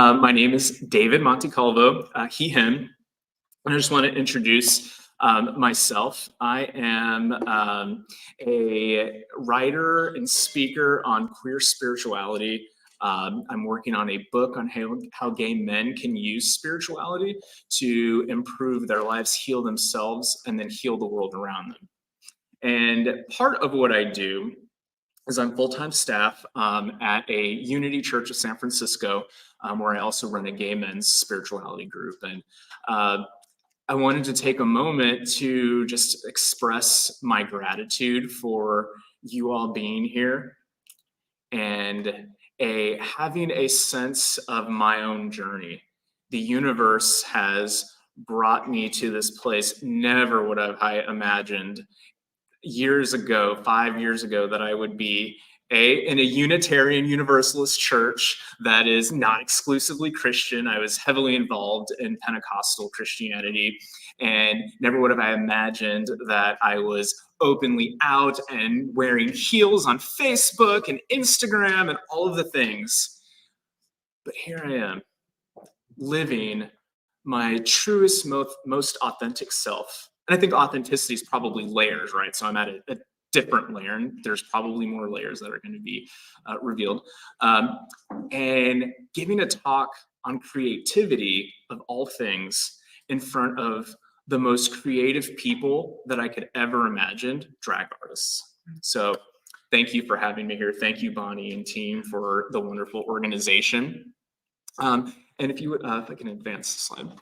My name is David Monticalvo, he, him, and I just want to introduce myself. I am a writer and speaker on queer spirituality. I'm working on a book on how gay men can use spirituality to improve their lives, heal themselves, and then heal the world around them. And part of what I do is I'm full-time staff at a Unity Church of San Francisco, where I also run a gay men's spirituality group. And I wanted to take a moment to just express my gratitude for you all being here and having a sense of my own journey. The universe has brought me to this place. Never would have I imagined years ago, 5 years ago, that I would be in a Unitarian Universalist church that is not exclusively Christian. I was heavily involved in Pentecostal Christianity, and never would have I imagined that I was openly out and wearing heels on Facebook and Instagram and all of the things. But here I am, living my truest, most authentic self. And I think authenticity is probably layers, right? So I'm at a different layer, and there's probably more layers that are going to be revealed. And giving a talk on creativity of all things in front of the most creative people that I could ever imagine, drag artists. So thank you for having me here. Thank you, Bonnie and team, for the wonderful organization. And if you would, if I can advance the slide.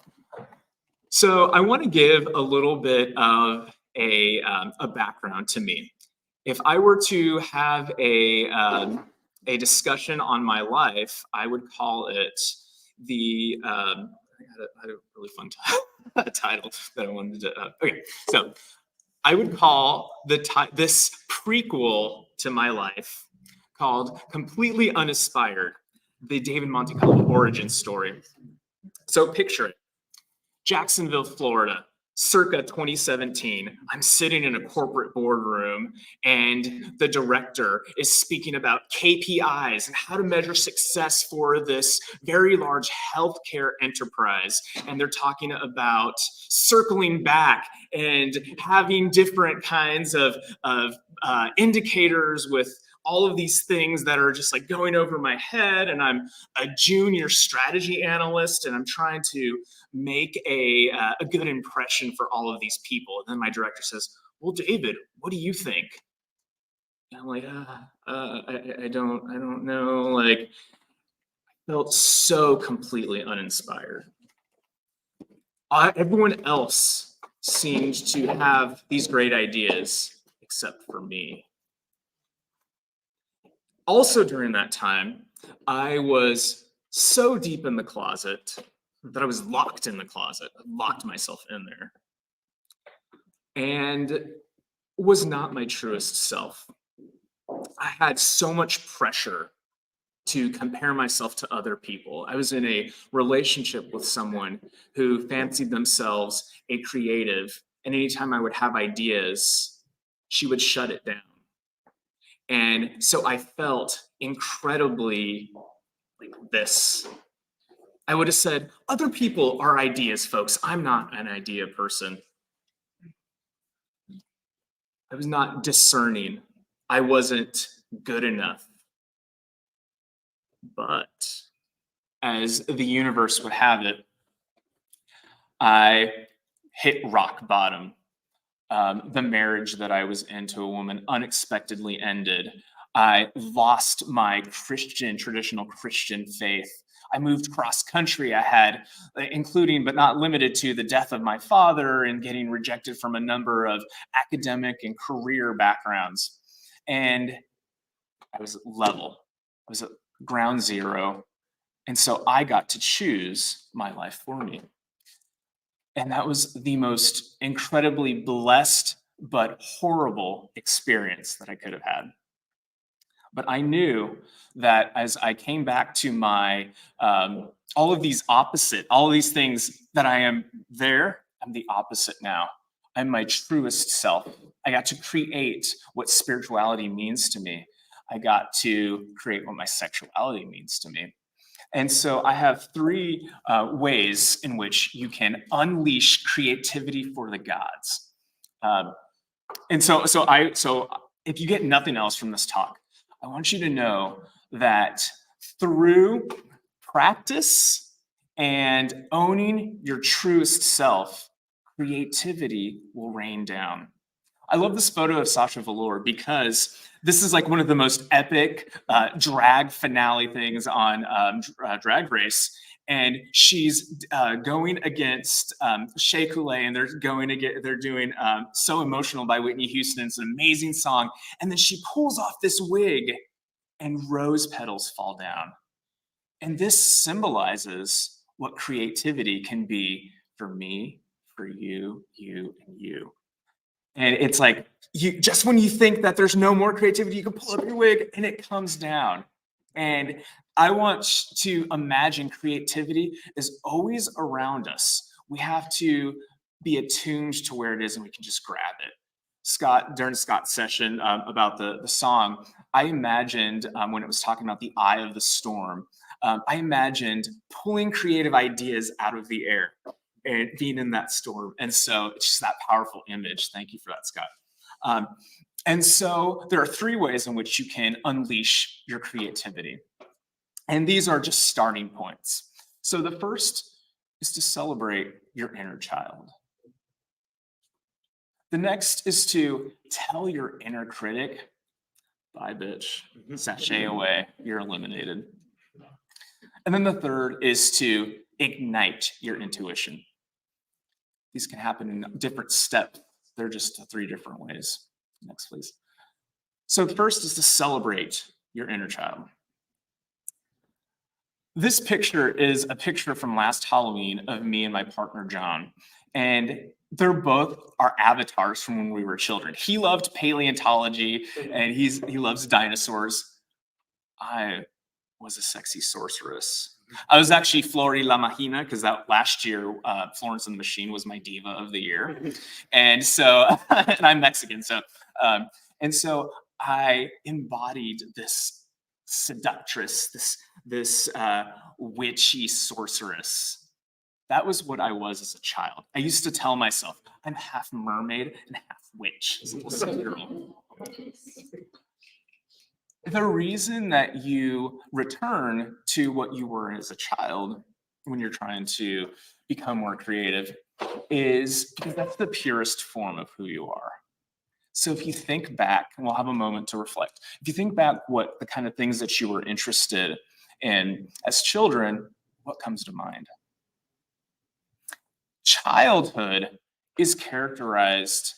So I want to give a little bit of a background to me. If I were to have a discussion on my life, I would call it the, I had a really fun title that I wanted to, okay. So I would call this prequel to my life called Completely Uninspired, the David Monticalvo origin story. So picture it. Jacksonville, Florida, circa 2017. I'm sitting in a corporate boardroom and the director is speaking about KPIs and how to measure success for this very large healthcare enterprise. And they're talking about circling back and having different kinds of indicators with all of these things that are just like going over my head. And I'm a junior strategy analyst and I'm trying to make a good impression for all of these people. And then my director says, well, David, what do you think? And I'm like, I don't know. Like, I felt so completely uninspired. Everyone else seemed to have these great ideas, except for me. Also during that time, I was so deep in the closet that I was locked in the closet. I locked myself in there and was not my truest self. I had so much pressure to compare myself to other people. I was in a relationship with someone who fancied themselves a creative, and anytime I would have ideas, she would shut it down. And so I felt incredibly like this. I would have said, other people are ideas, folks. I'm not an idea person. I was not discerning. I wasn't good enough. But as the universe would have it, I hit rock bottom. The marriage that I was in to a woman unexpectedly ended. I lost my traditional Christian faith. I moved cross country. I had, including but not limited to, the death of my father and getting rejected from a number of academic and career backgrounds. And I was level. I was at ground zero. And so I got to choose my life for me. And that was the most incredibly blessed but horrible experience that I could have had. But I knew that as I came back to my, all of these things that I am there, I'm the opposite now. I'm my truest self. I got to create what spirituality means to me. I got to create what my sexuality means to me. And so I have three ways in which you can unleash creativity for the gods. And so if you get nothing else from this talk, I want you to know that through practice and owning your truest self, creativity will rain down. I love this photo of Sasha Velour because this is like one of the most epic drag finale things on Drag Race. And she's going against Shea Coulee, and they're doing So Emotional by Whitney Houston. It's an amazing song. And then she pulls off this wig and rose petals fall down. And this symbolizes what creativity can be for me, for you, and you. And it's like, just when you think that there's no more creativity, you can pull up your wig and it comes down. And I want to imagine creativity is always around us. We have to be attuned to where it is and we can just grab it. During Scott's session about the song, I imagined when it was talking about the eye of the storm, I imagined pulling creative ideas out of the air and being in that storm. And so it's just that powerful image. Thank you for that, Scott. And so there are three ways in which you can unleash your creativity. And these are just starting points. So the first is to celebrate your inner child. The next is to tell your inner critic, bye bitch, sashay away, you're eliminated. And then the third is to ignite your intuition. These can happen in different steps. They're just three different ways. Next, please. So the first is to celebrate your inner child. This picture is a picture from last Halloween of me and my partner, John. And they're both our avatars from when we were children. He loved paleontology and he loves dinosaurs. I was a sexy sorceress. I was actually Flori La Mahina because that last year, Florence and the Machine was my diva of the year. And so, and I'm Mexican. And so I embodied this seductress, this witchy sorceress. That was what I was as a child. I used to tell myself, I'm half mermaid and half witch as a little 7-year-old. The reason that you return to what you were as a child when you're trying to become more creative is because that's the purest form of who you are. So if you think back, and we'll have a moment to reflect, if you think back what the kind of things that you were interested in as children, what comes to mind? Childhood is characterized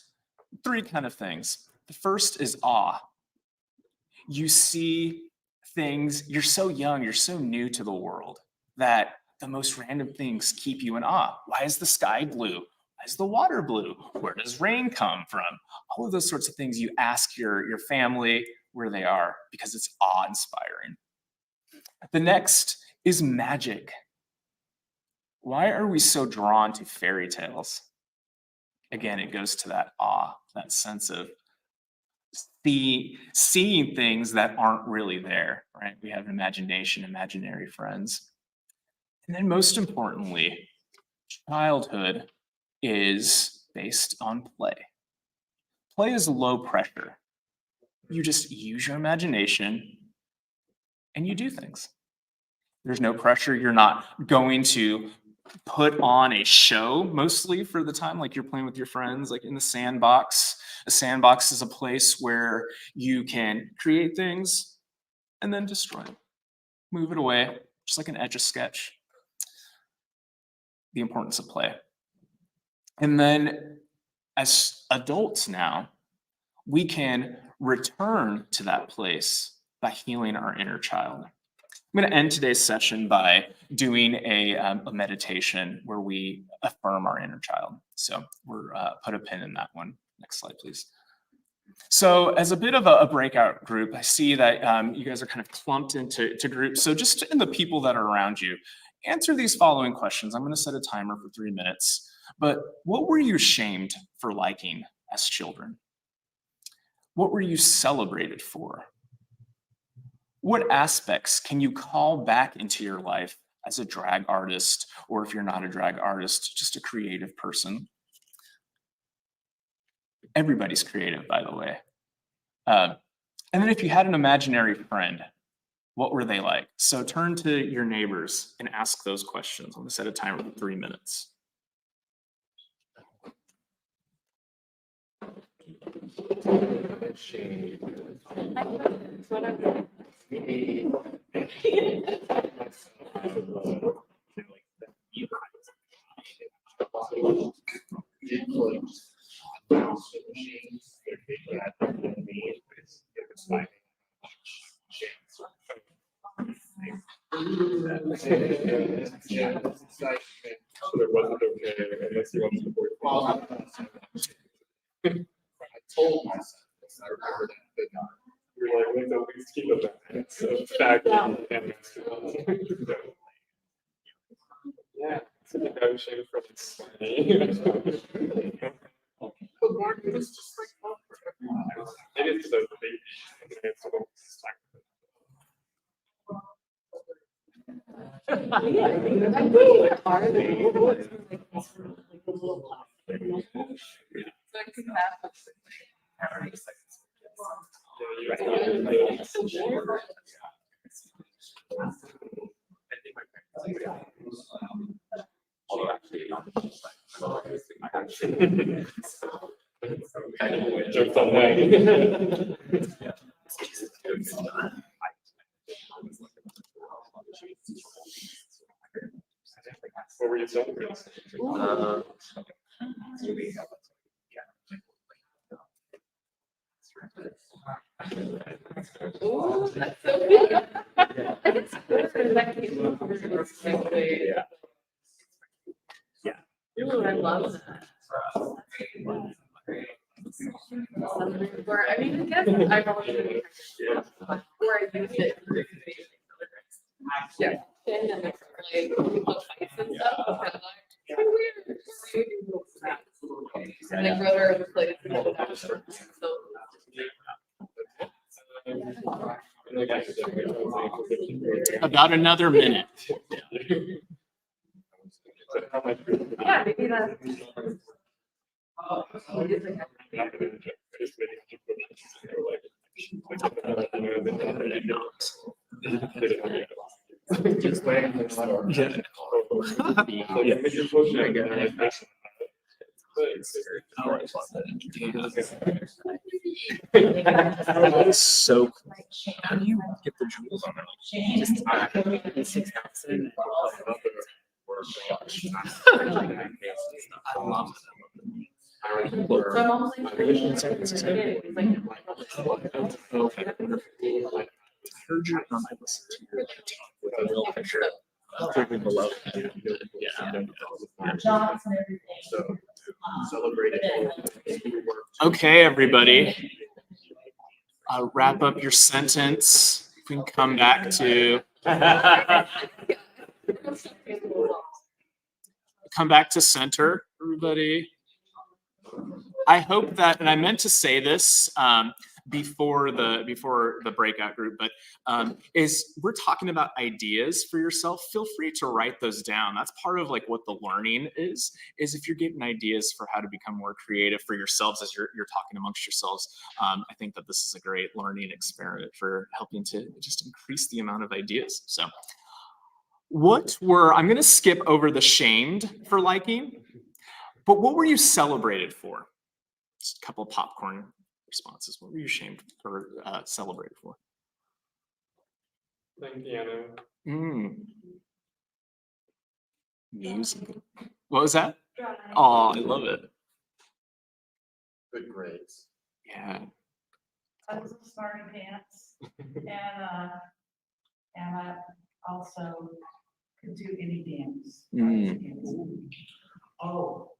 three kind of things. The first is awe. You see things, you're so young, you're so new to the world that the most random things keep you in awe. Why is the sky blue? Why is the water blue? Where does rain come from? All of those sorts of things you ask your family where they are because it's awe-inspiring. The next is magic. Why are we so drawn to fairy tales? Again, it goes to that awe, that sense of seeing things that aren't really there, right? We have imagination, imaginary friends. And then most importantly, childhood is based on play. Play is low pressure. You just use your imagination and you do things. There's no pressure. You're not going to put on a show mostly for the time, like you're playing with your friends, like in the sandbox. A sandbox is a place where you can create things and then destroy them, move it away, just like an Etch-a-Sketch. The importance of play. And then as adults now, we can return to that place by healing our inner child. I'm going to end today's session by doing a meditation where we affirm our inner child. So we're put a pin in that one. Next slide, please. So as a bit of a breakout group, I see that you guys are kind of clumped into groups. So just in the people that are around you, answer these following questions. I'm going to set a timer for 3 minutes. But what were you shamed for liking as children? What were you celebrated for? What aspects can you call back into your life as a drag artist, or if you're not a drag artist, just a creative person? Everybody's creative, by the way. And then if you had an imaginary friend, what were they like? So turn to your neighbors and ask those questions. I'm gonna set a timer for 3 minutes. I told myself this. I remember that. You're like, let's at least keep it back. So back and yeah, it's a negotiation for this. But Martin was just like, oh, it is so big. Jokes on that. What were you celebrating? Ooh, I love that. Where I mean, I guess I've always been where I use it for presentation. Yeah. And then like fights and stuff. It's kind of like weird. And my brother played so. About another minute. Yeah, maybe that. So cool. How do you get the jewels on it? Just 6,000. I love So I'm almost like. I heard you on I listened to your with a real picture below. So celebrate it. Okay, everybody. Wrap up your sentence. If we can come back to center, everybody. I hope that, and I meant to say this before the breakout group, but is we're talking about ideas for yourself. Feel free to write those down. That's part of like what the learning is if you're getting ideas for how to become more creative for yourselves as you're talking amongst yourselves. I think that this is a great learning experiment for helping to just increase the amount of ideas. So I'm going to skip over the shamed for liking, but what were you celebrated for? Just a couple of popcorn responses. What were you shamed or celebrated for? Playing piano. Music. What was that? Oh, I love it. Good grades. Yeah. I was a smarty pants, and I also could do any dance. Oh,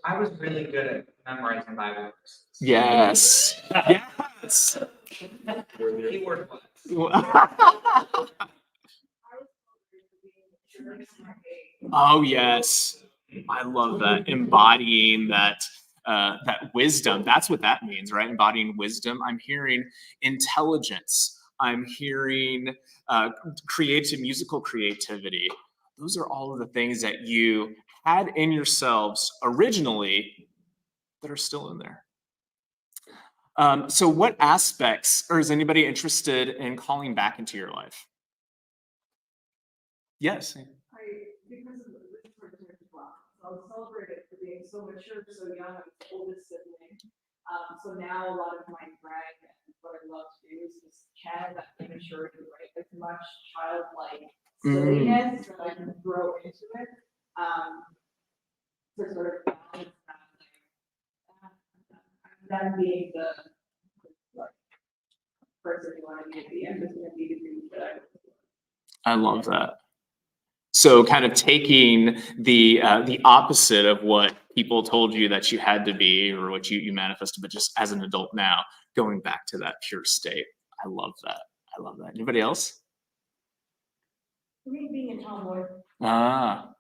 I was really good at memorizing Bible verses. Yes. Yes. Keyword was. Oh yes, I love that. Embodying that wisdom. That's what that means, right? Embodying wisdom. I'm hearing intelligence. I'm hearing musical creativity. Those are all of the things that you had in yourselves originally that are still in there. So what aspects, or is anybody interested in calling back into your life? Yes. Because of this person as well, so I'm celebrated for being so mature, so young, I'm the oldest sibling. So now a lot of my drag and what I love to do is just channel that immaturity, right? As much childlike silliness that I can throw into it, to sort of balance that, like, I'm done being the like, person you want to be at the end, just gonna be the dude that I love that. So kind of taking the opposite of what people told you that you had to be or what you manifested, but just as an adult now, going back to that pure state. I love that. I love that. Anybody else? For me, being a tomboy. Ah,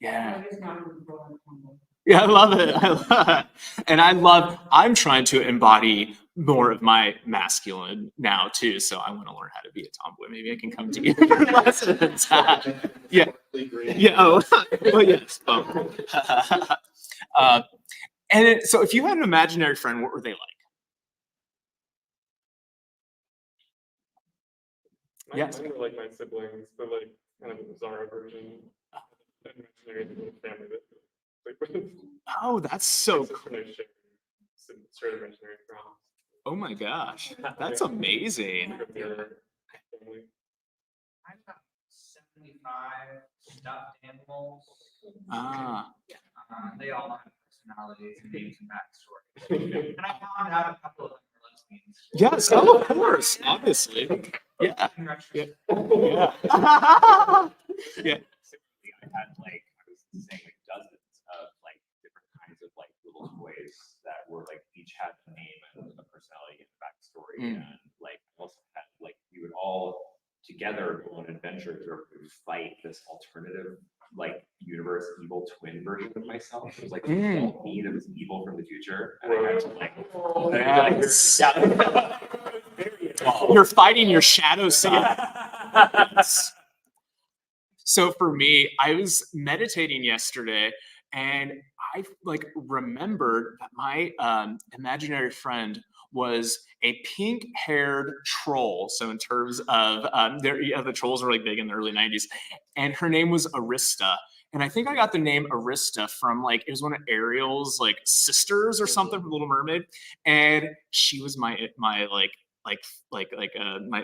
yeah. I just not really growing tomboy. Yeah, I love it. I love it. And I'm trying to embody more of my masculine now too. So I want to learn how to be a tomboy. Maybe I can come to you for lessons. Yeah. Yeah. Oh, well, yes. So if you had an imaginary friend, what were they like? Yes. Mine were like my siblings, but like kind of a bizarre version. Imaginary family that like, Oh, that's so cool. Shared imaginary friends. Oh my gosh, that's amazing. I've got 75 stuffed animals. Ah. They all have personalities and names and backstories. And I found out a couple of them were lesbians. Yes, oh, of course, obviously. Yeah. In Yeah. retrospect. Yeah. I had like, I was saying like dozens of like different kinds of like little toys that were like each had a name and a personality and a backstory. And like also had like we would all together go on adventures where we would fight this alternative like universe evil twin version of myself. It was like me that was evil from the future. And I had to like You're fighting your shadow side. So for me, I was meditating yesterday and I like remembered that my imaginary friend was a pink-haired troll. So in terms of the trolls were like big in the early 90s, and her name was Arista. And I think I got the name Arista from like, it was one of Ariel's like sisters or something from Little Mermaid. And she was my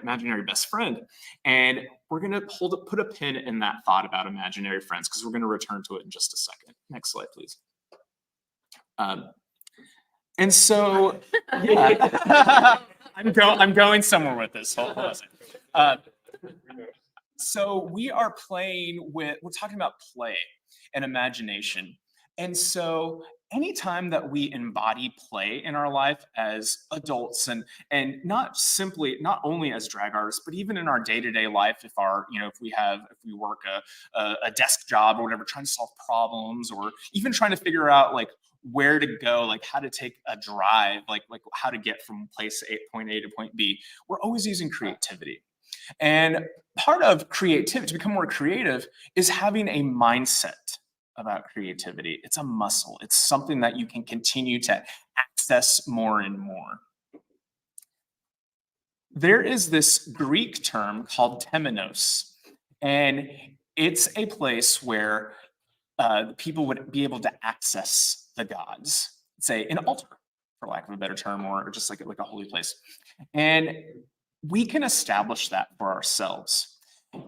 imaginary best friend. And we're gonna put a pin in that thought about imaginary friends because we're gonna return to it in just a second. Next slide, please. And so, yeah, I'm going somewhere with this. Hold on a second. So we're talking about play and imagination. And so anytime that we embody play in our life as adults and not only as drag artists, but even in our day-to-day life, if we work a desk job or whatever, trying to solve problems or even trying to figure out like where to go, like how to take a drive, like how to get from point A to point B, we're always using creativity. And part of creativity, to become more creative, is having a mindset about creativity. It's a muscle. It's something that you can continue to access more and more. There is this Greek term called temenos, and it's a place where people would be able to access the gods, say an altar, for lack of a better term, or just like a holy place. And we can establish that for ourselves.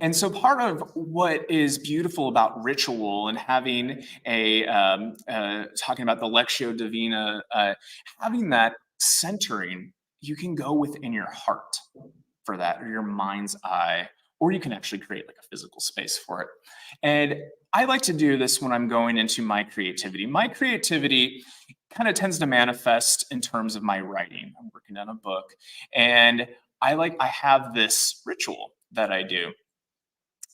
And so part of what is beautiful about ritual and having talking about the Lectio Divina, having that centering, you can go within your heart for that, or your mind's eye, or you can actually create like a physical space for it. And I like to do this when I'm going into my creativity. My creativity kind of tends to manifest in terms of my writing. I'm working on a book, and I have this ritual that I do.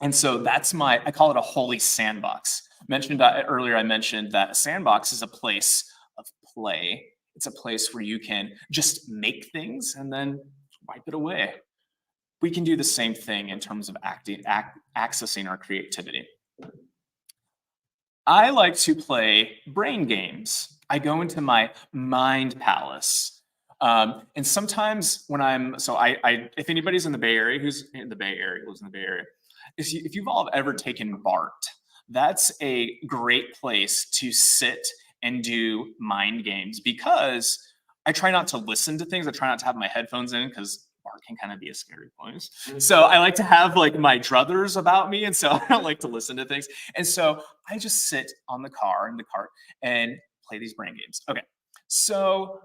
And so I call it a holy sandbox. Earlier, I mentioned that a sandbox is a place of play. It's a place where you can just make things and then wipe it away. we can do the same thing in terms of accessing our creativity. I like to play brain games. I go into my mind palace. And sometimes when if anybody's in the Bay Area, who's in the Bay Area, lives in the Bay Area, if you've all ever taken BART, that's a great place to sit and do mind games, because I try not to listen to things. I try not to have my headphones in, because BART can kind of be a scary place. So I like to have like my druthers about me, and so I don't like to listen to things. And so I just sit in the cart and play these brain games. Okay, so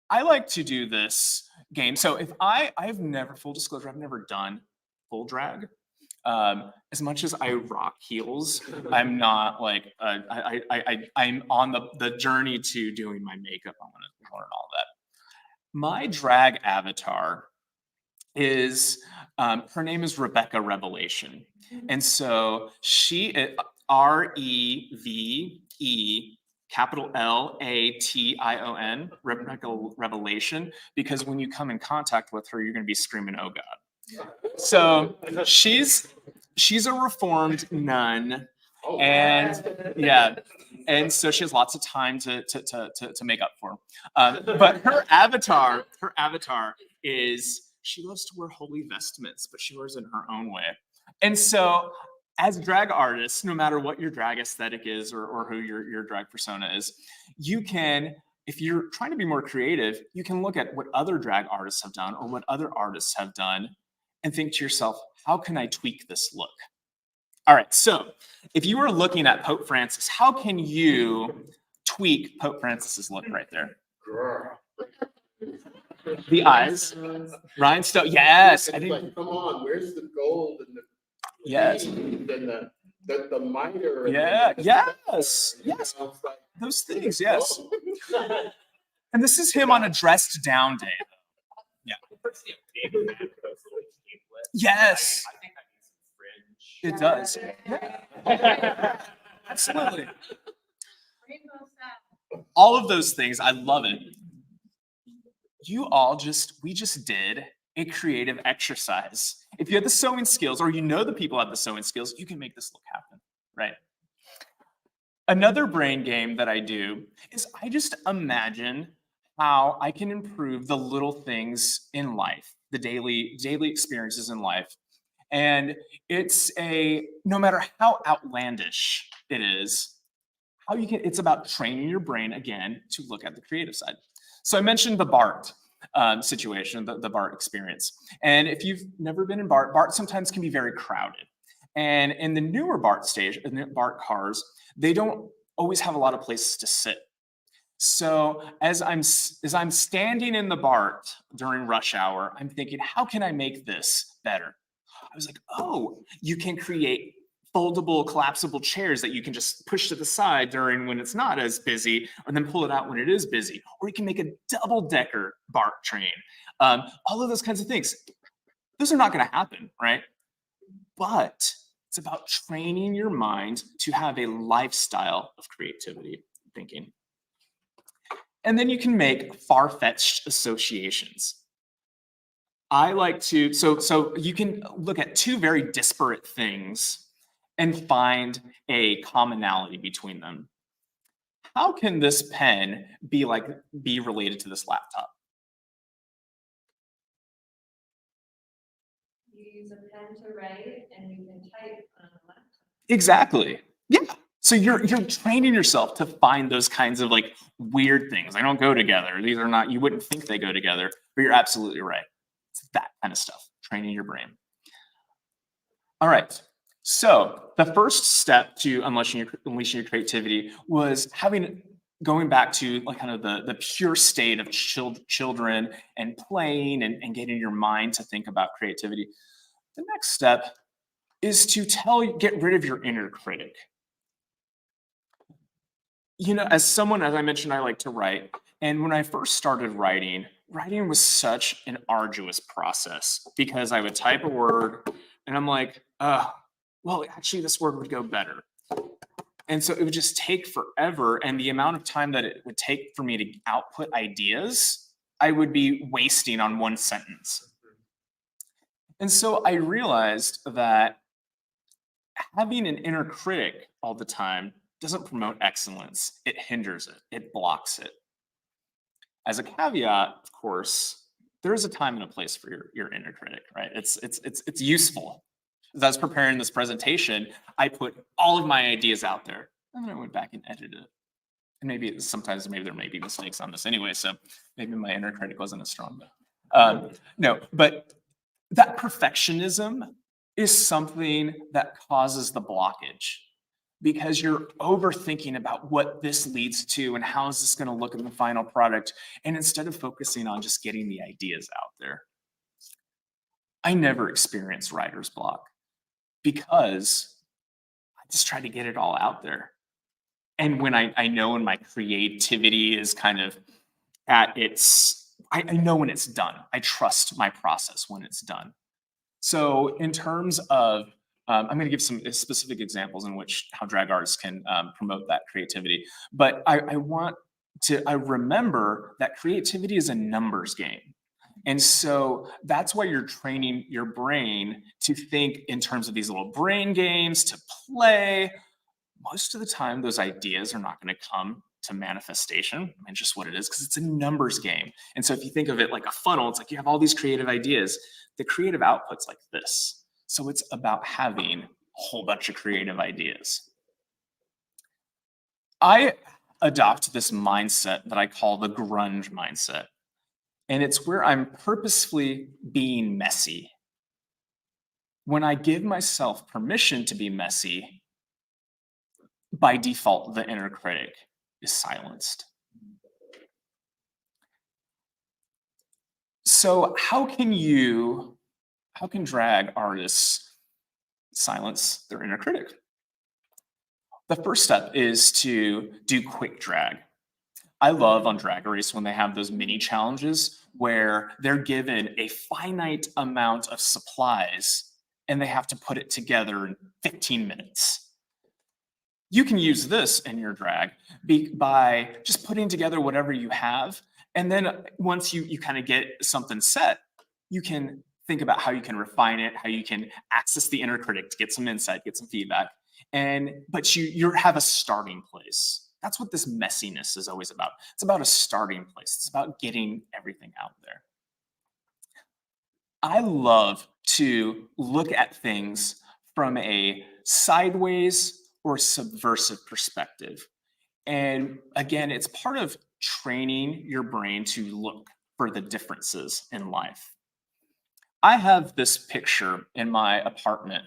I like to do this game. So if I've never, full disclosure, I've never done full drag. As much as I rock heels, I'm not like I'm on the journey to doing my makeup. I want to learn all that. My drag avatar is her name is Rebecca Revelation, and so she REVE capital LATION, Rebecca Revelation, because when you come in contact with her, you're going to be screaming, "Oh God!" So she's a reformed nun, and yeah, and so she has lots of time to make up for. But her avatar is, she loves to wear holy vestments, but she wears it in her own way. And so, as drag artists, no matter what your drag aesthetic is or who your drag persona is, you can, if you're trying to be more creative, you can look at what other drag artists have done or what other artists have done and think to yourself, how can I tweak this look? All right, so if you were looking at Pope Francis, how can you tweak Pope Francis's look right there? The eyes, rhinestone, yes. I didn't. Come on, where's the gold and the Yes. and the mitre? Yeah, and yes, yes. Those things, yes. And this is him on a dressed down day. Yeah. Yes. I think that needs some fringe. It does. Yeah. Absolutely. All of those things, I love it. We just did a creative exercise. If you have the sewing skills, or you know the people have the sewing skills, you can make this look happen, right? Another brain game that I do is I just imagine how I can improve the little things in life, the daily experiences in life. And it's no matter how outlandish it is, it's about training your brain again to look at the creative side. So I mentioned the BART situation, the BART experience. And if you've never been in BART sometimes can be very crowded. And in the newer BART cars, they don't always have a lot of places to sit. So as I'm standing in the BART during rush hour, I'm thinking, how can I make this better? I was like, oh, you can create foldable, collapsible chairs that you can just push to the side when it's not as busy, and then pull it out when it is busy. Or you can make a double-decker BART train. All of those kinds of things. Those are not going to happen, right? But it's about training your mind to have a lifestyle of creativity thinking. And then you can make far-fetched associations. I like to, so you can look at two very disparate things and find a commonality between them. How can this pen be related to this laptop? You use a pen to write and you can type on a laptop. Exactly. Yeah. So you're training yourself to find those kinds of like weird things. They don't go together. These are not, you wouldn't think they go together, but you're absolutely right. It's that kind of stuff, training your brain. All right. So the first step to unleashing your creativity was going back to like kind of the pure state of children and playing and getting your mind to think about creativity. The next step is to get rid of your inner critic. You know, as I mentioned, I like to write. And when I first started writing was such an arduous process because I would type a word and I'm like, well, actually this word would go better. And so it would just take forever. And the amount of time that it would take for me to output ideas, I would be wasting on one sentence. And so I realized that having an inner critic all the time doesn't promote excellence. It hinders it. It blocks it. As a caveat, of course, there is a time and a place for your inner critic, right? It's useful. As I was preparing this presentation, I put all of my ideas out there, and then I went back and edited it. And maybe sometimes there may be mistakes on this anyway, so maybe my inner critic wasn't as strong. No, but that perfectionism is something that causes the blockage, because you're overthinking about what this leads to and how is this going to look in the final product. And instead of focusing on just getting the ideas out there, I never experienced writer's block because I just try to get it all out there. And when I know when my creativity is kind of at its, I know when it's done. I trust my process when it's done. So in terms of, I'm going to give some specific examples in which how drag artists can promote that creativity. But I remember that creativity is a numbers game. And so that's why you're training your brain to think in terms of these little brain games, to play. Most of the time, those ideas are not going to come to manifestation. And just what it is, because it's a numbers game. And so if you think of it like a funnel, it's like you have all these creative ideas. The creative output's like this. So it's about having a whole bunch of creative ideas. I adopt this mindset that I call the grunge mindset. And it's where I'm purposefully being messy. When I give myself permission to be messy, by default, the inner critic is silenced. So how can drag artists silence their inner critic? The first step is to do quick drag. I love on Drag Race when they have those mini challenges where they're given a finite amount of supplies and they have to put it together in 15 minutes. You can use this in your drag by just putting together whatever you have. And then once you kind of get something set, you can think about how you can refine it, how you can access the inner critic to get some insight, get some feedback. But you have a starting place. That's what this messiness is always about. It's about a starting place. It's about getting everything out there. I love to look at things from a sideways or subversive perspective. And again, it's part of training your brain to look for the differences in life. I have this picture in my apartment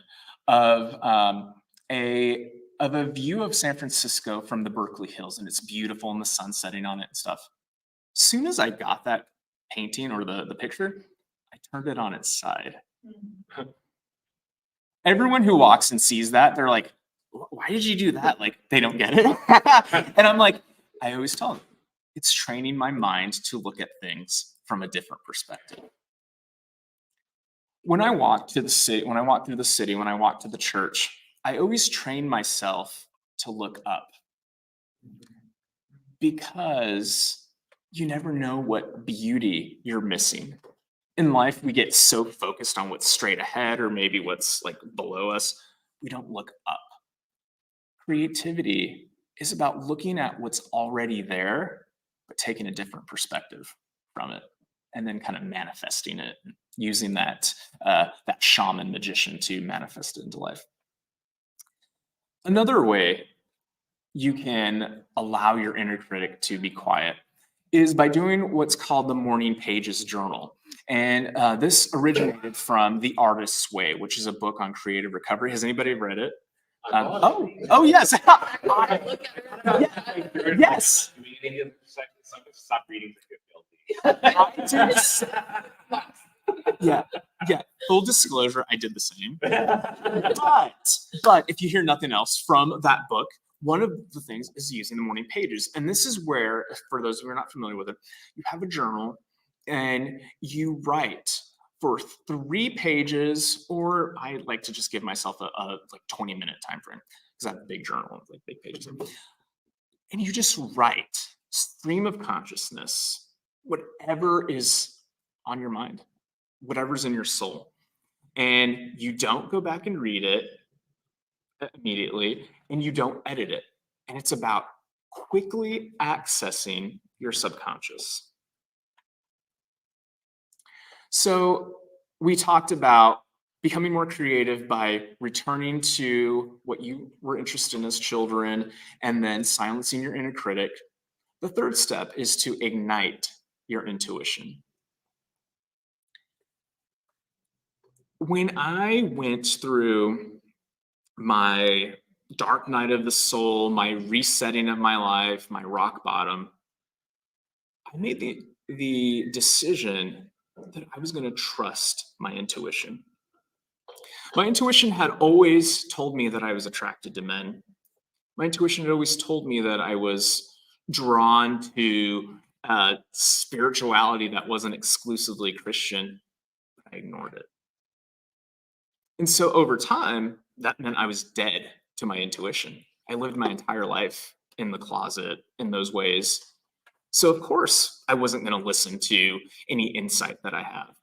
of a view of San Francisco from the Berkeley Hills, and it's beautiful and the sun setting on it and stuff. As soon as I got that painting or the picture, I turned it on its side. Everyone who walks and sees that, they're like, why did you do that? Like, they don't get it. And I'm like, I always tell them, it's training my mind to look at things from a different perspective. When I walk through the city, when I walk to the church, I always train myself to look up, because you never know what beauty you're missing. In life, we get so focused on what's straight ahead or maybe what's like below us, we don't look up. Creativity is about looking at what's already there, but taking a different perspective from it, and then kind of manifesting it, using that shaman magician to manifest it into life. Another way you can allow your inner critic to be quiet is by doing what's called the Morning Pages Journal. And this originated from The Artist's Way, which is a book on creative recovery. Has anybody read it? Oh, yes. Yes. Stop reading to get guilty. Yeah. Full disclosure, I did the same. But if you hear nothing else from that book, one of the things is using the morning pages. And this is where, for those who are not familiar with it, you have a journal and you write for 3 pages, or I like to just give myself a like 20-minute time frame because I have a big journal with like big pages. And you just write stream of consciousness, whatever is on your mind, whatever's in your soul. and you don't go back and read it immediately, and you don't edit it. And it's about quickly accessing your subconscious. So we talked about becoming more creative by returning to what you were interested in as children and then silencing your inner critic. The third step is to ignite your intuition. When I went through my dark night of the soul, my resetting of my life, my rock bottom, I made the decision that I was going to trust my intuition. My intuition had always told me that I was attracted to men. My intuition had always told me that I was drawn to spirituality that wasn't exclusively Christian. I ignored it. And so over time, that meant I was dead to my intuition. I lived my entire life in the closet in those ways. So of course, I wasn't going to listen to any insight that I have.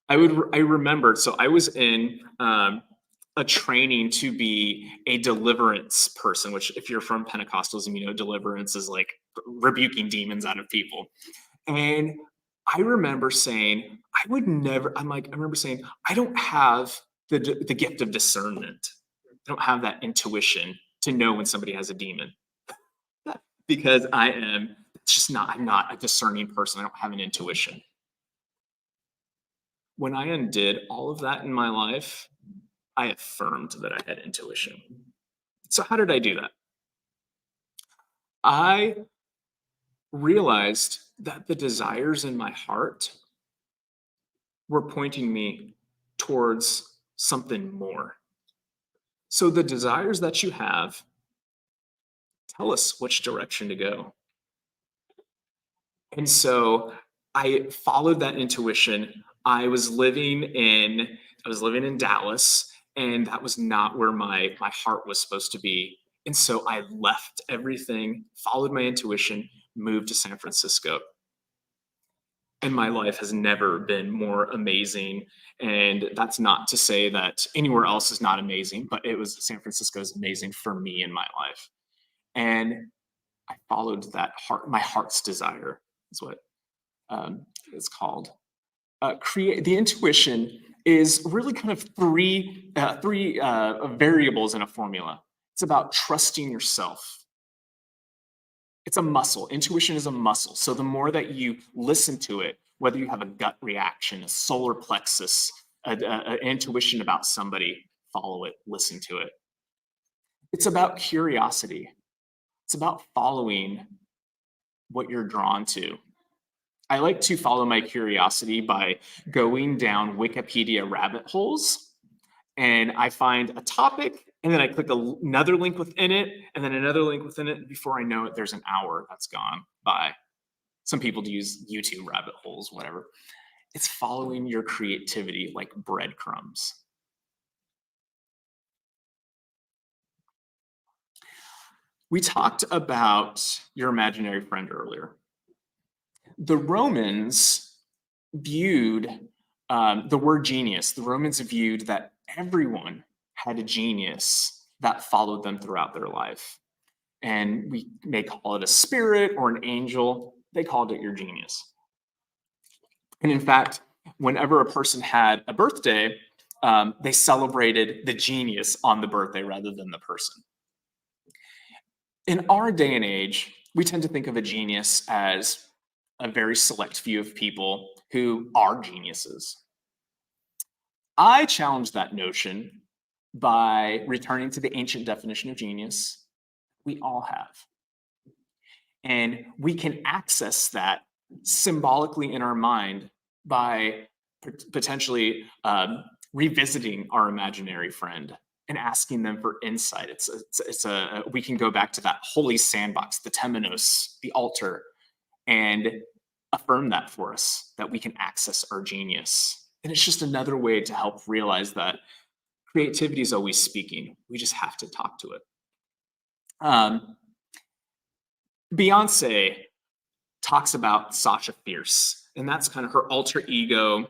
I remember, so I was in a training to be a deliverance person, which if you're from Pentecostalism, you know, deliverance is like rebuking demons out of people. And I remember saying, I remember saying, I don't have the gift of discernment. I don't have that intuition to know when somebody has a demon. Because I'm not a discerning person. I don't have an intuition. When I undid all of that in my life, I affirmed that I had intuition. So how did I do that? I realized that the desires in my heart were pointing me towards something more. So the desires that you have tell us which direction to go. And so I followed that intuition. I was living in Dallas, and that was not where my heart was supposed to be. And so I left everything, followed my intuition, moved to San Francisco. And my life has never been more amazing. And that's not to say that anywhere else is not amazing, but San Francisco is amazing for me in my life. And I followed that my heart's desire is what it's called. The intuition is really kind of three variables in a formula. It's about trusting yourself. It's a muscle. Intuition is a muscle. So the more that you listen to it, whether you have a gut reaction, a solar plexus, an intuition about somebody, follow it, listen to it. It's about curiosity. It's about following what you're drawn to. I like to follow my curiosity by going down Wikipedia rabbit holes, and I find a topic, and then I click another link within it, and then another link within it. Before I know it, there's an hour that's gone by. Some people use YouTube rabbit holes, whatever. It's following your creativity like breadcrumbs. We talked about your imaginary friend earlier. The Romans viewed the word genius. The Romans viewed that everyone had a genius that followed them throughout their life. And we may call it a spirit or an angel. They called it your genius. And in fact, whenever a person had a birthday, they celebrated the genius on the birthday rather than the person. In our day and age, we tend to think of a genius as a very select few of people who are geniuses. I challenge that notion by returning to the ancient definition of genius. We all have. And we can access that symbolically in our mind by potentially revisiting our imaginary friend and asking them for insight. We can go back to that holy sandbox, the temenos, the altar, and affirm that for us, that we can access our genius. And it's just another way to help realize that creativity is always speaking. We just have to talk to it. Beyonce talks about Sasha Fierce, and that's kind of her alter ego.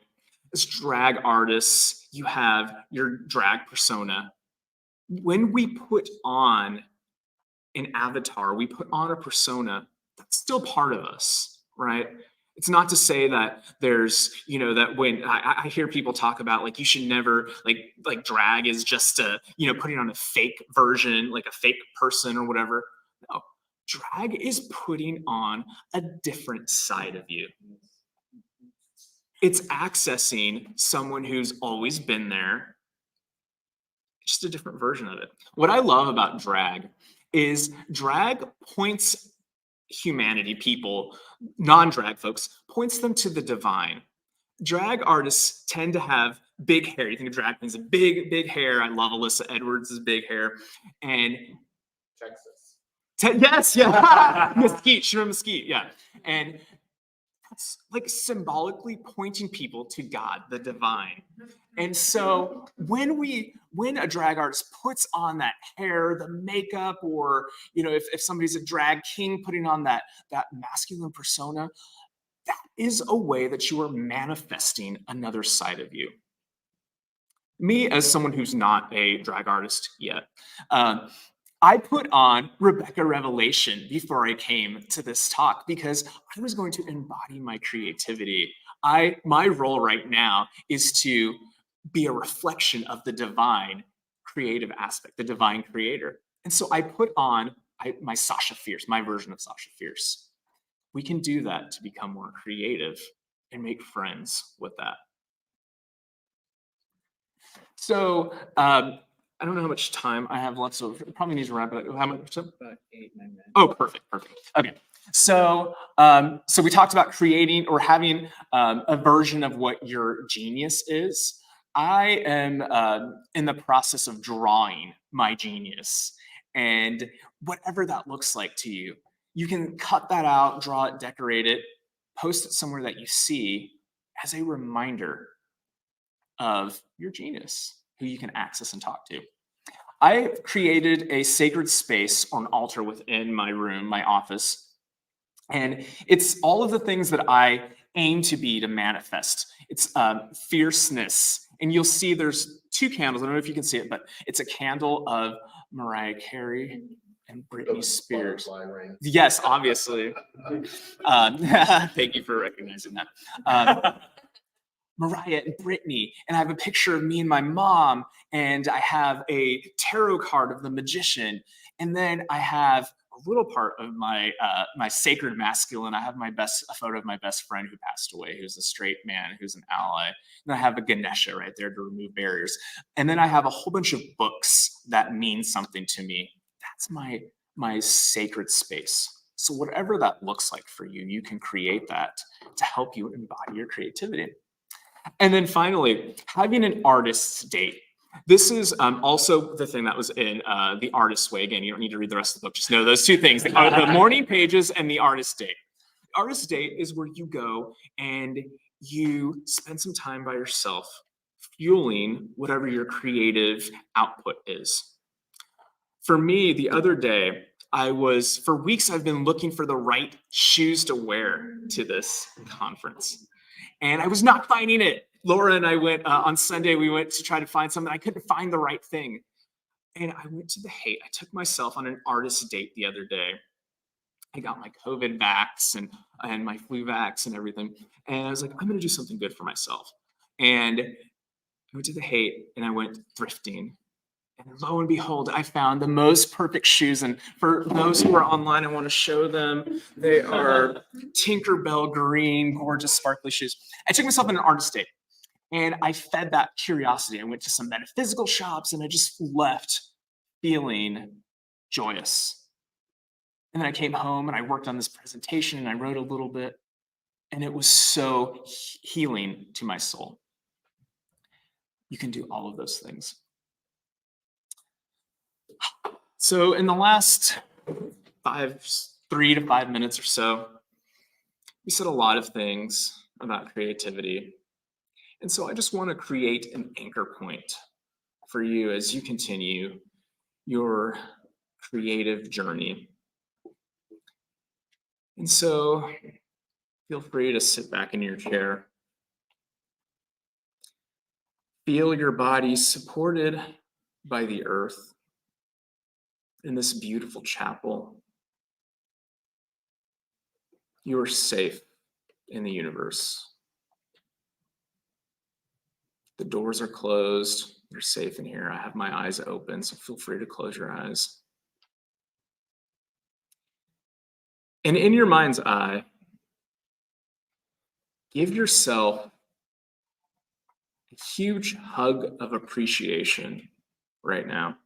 as drag artists, you have your drag persona. When we put on an avatar, we put on a persona, that's still part of us, right? It's not to say that there's, that when I hear people talk about like you should never like drag is just putting on a fake version, like a fake person or whatever. No, drag is putting on a different side of you. It's accessing someone who's always been there, just a different version of it. What I love about drag is drag points humanity, people, non-drag folks, points them to the divine. Drag artists tend to have big hair. You think of drag queens, big hair. I love Alyssa Edwards' big hair. And Texas. yes, yeah, Mesquite, she's from Mesquite, yeah. And that's like symbolically pointing people to God, the divine. And so when a drag artist puts on that hair, the makeup, or if somebody's a drag king putting on that masculine persona, that is a way that you are manifesting another side of you. Me, as someone who's not a drag artist yet, I put on Rebecca Revelation before I came to this talk because I was going to embody my creativity. My role right now is to be a reflection of the divine creative aspect, the divine creator. And so I put on my Sasha Fierce, my version of Sasha Fierce. We can do that to become more creative and make friends with that. So I don't know how much time I have left, so probably need to wrap it up. How much? About 8-9 minutes. Oh, perfect. Okay. So we talked about creating or having a version of what your genius is. I am in the process of drawing my genius, and whatever that looks like to you, you can cut that out, draw it, decorate it, post it somewhere that you see as a reminder of your genius, who you can access and talk to. I created a sacred space or an altar within my room, my office, and it's all of the things that I aim to be, to manifest. It's fierceness, and you'll see there's 2 candles. I don't know if you can see it, but it's a candle of Mariah Carey and Britney Spears. Yes, obviously. Thank you for recognizing that. Mariah and Britney, and I have a picture of me and my mom, and I have a tarot card of the magician, and then I have a little part of my my sacred masculine. I have a photo of my best friend who passed away, who's a straight man, who's an ally. And I have a Ganesha right there to remove barriers. And then I have a whole bunch of books that mean something to me. That's my sacred space. So whatever that looks like for you, you can create that to help you embody your creativity. And then finally, having an artist's date. This is also the thing that was in The Artist's Way. Again, you don't need to read the rest of the book. Just know those 2 things, the morning pages and the artist's date. The artist's date is where you go and you spend some time by yourself, fueling whatever your creative output is. For me, the other day, for weeks, I've been looking for the right shoes to wear to this conference. And I was not finding it. Laura and I went on Sunday, we went to try to find something. I couldn't find the right thing. And I went to the Haight. I took myself on an artist date the other day. I got my COVID vax and my flu vax and everything. And I was like, I'm going to do something good for myself. And I went to the Haight and I went thrifting. And lo and behold, I found the most perfect shoes. And for those who are online, I want to show them. They are Tinkerbell green, gorgeous, sparkly shoes. I took myself on an artist date, and I fed that curiosity. I went to some metaphysical shops, and I just left feeling joyous. And then I came home, and I worked on this presentation, and I wrote a little bit, and it was so healing to my soul. You can do all of those things. So in the last 3 to 5 minutes or so, we said a lot of things about creativity. And so I just want to create an anchor point for you as you continue your creative journey. And so feel free to sit back in your chair. Feel your body supported by the earth in this beautiful chapel. You are safe in the universe. The doors are closed. You're safe in here. I have my eyes open, so feel free to close your eyes. And in your mind's eye, give yourself a huge hug of appreciation right now.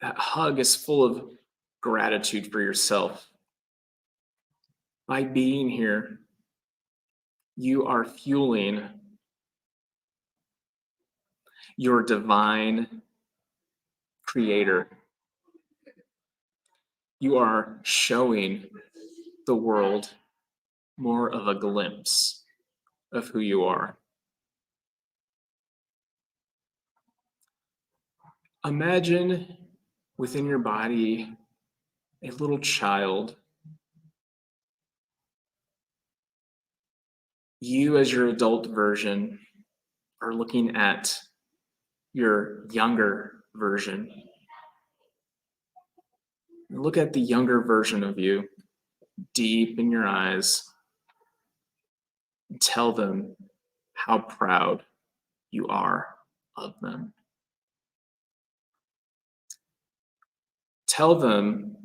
That hug is full of gratitude for yourself. By being here, you are fueling your divine creator. You are showing the world more of a glimpse of who you are. Imagine within your body a little child. You, as your adult version, are looking at your younger version. Look at the younger version of you deep in your eyes. And tell them how proud you are of them. Tell them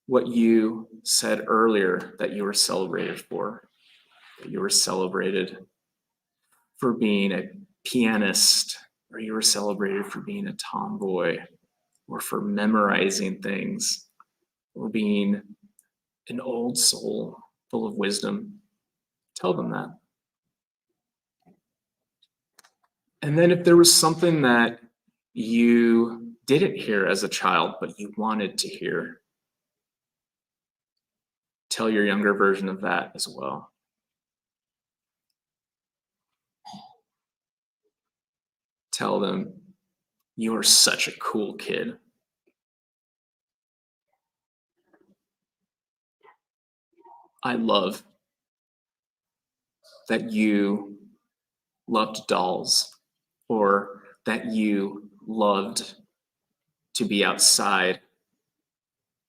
what you said earlier that you were celebrated for. That you were celebrated for being a pianist, or you were celebrated for being a tomboy, or for memorizing things, or being an old soul full of wisdom. Tell them that. And then if there was something that you didn't hear as a child, but you wanted to hear, tell your younger version of that as well. Tell them, you are such a cool kid. I love that you loved dolls, or that you loved to be outside.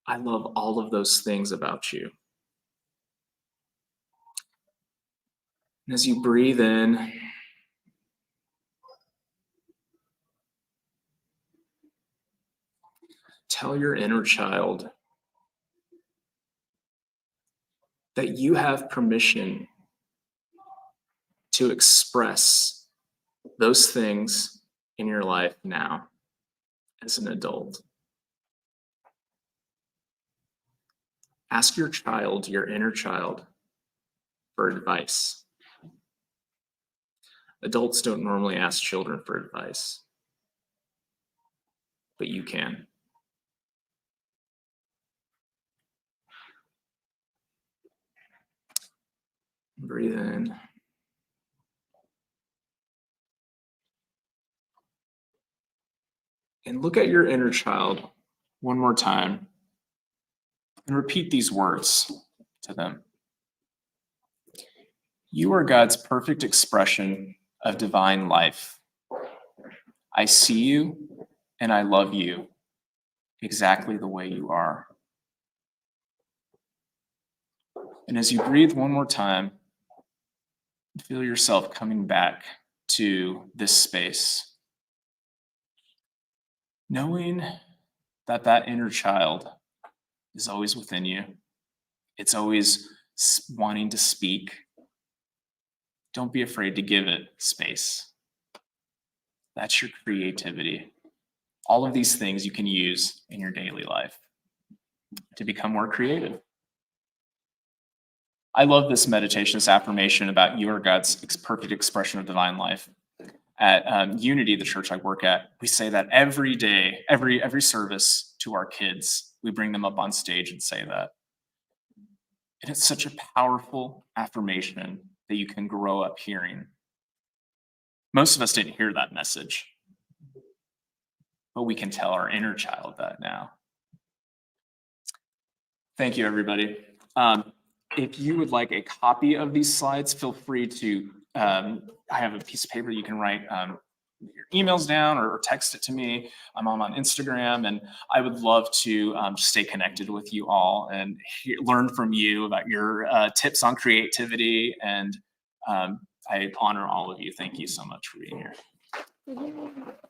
I love all of those things about you. And as you breathe in, tell your inner child that you have permission to express those things in your life now as an adult. Ask your child, your inner child, for advice. Adults don't normally ask children for advice, but you can. Breathe in. And look at your inner child one more time and repeat these words to them. You are God's perfect expression of divine life. I see you and I love you exactly the way you are. And as you breathe one more time, feel yourself coming back to this space, knowing that that inner child is always within you. It's always wanting to speak. Don't be afraid to give it space. That's your creativity. All of these things you can use in your daily life to become more creative. I love this meditation, this affirmation about you are God's perfect expression of divine life. At Unity, the church I work at, we say that every day, every service to our kids. We bring them up on stage and say that. And it's such a powerful affirmation that you can grow up hearing. Most of us didn't hear that message, but we can tell our inner child that now. Thank you, everybody. if you would like a copy of these slides, feel free to, I have a piece of paper you can write your emails down or text it to me. I'm on Instagram, and I would love to stay connected with you all and learn from you about your tips on creativity. And I honor all of you. Thank you so much for being here.